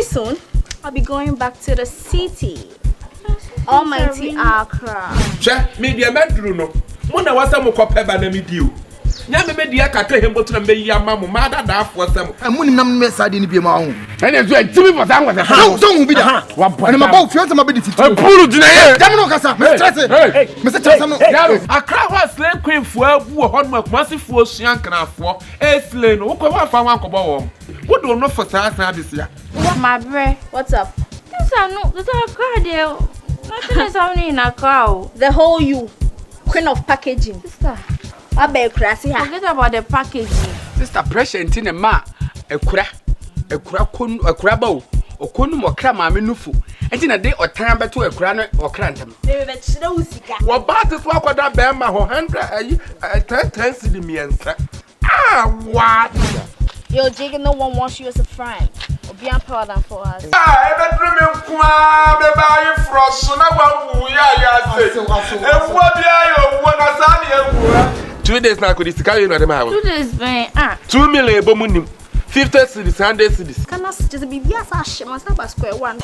soon, I'll be going back to the city. Almighty Accra. Che, me dia medru no. Mo na wasa mo kopa na me dio. Nya me dia ka to hembo to na me yama mo ma da da afo sam. Muni nam me sade ni bi ma ho. Ene zo antimi for sam kwase. Don't be da. Wa na ba ofio sama be di fiti. Pulu dina ye. Jam no kasa. Me stress. Me se stress no. Accra wa slave queen fo abu ho no akumasi fo sua nkanafo. E slave no wo ko wa fa wan ko bo wo. Wo do no for sa this ya. My bre, What's up? this are no, this are Accra there. Nothing is happening in Accra. The whole you, queen of packaging. Sister, I bet crazy. forget about the packaging. Sister pressure nti ma ekura ba o okonu mo kra ma me nufu enti na de otan beto ekura no okra ntam Baby, bet she don't sika. Wo ba te so akwada be ma ho 10 cedi miensa. What? Yo, Jake, no one wants you as a friend. Or be proud for us. E be dream kwa be maryafriyieforson na wa wu ya say. E wo bia yo wo na sa ne ewu. 2 days na ko di sika you no dem ha. 2 days ben 2 million ebo munim. 50 cedis, 100 cedis. Can I just be as a shame as a square one?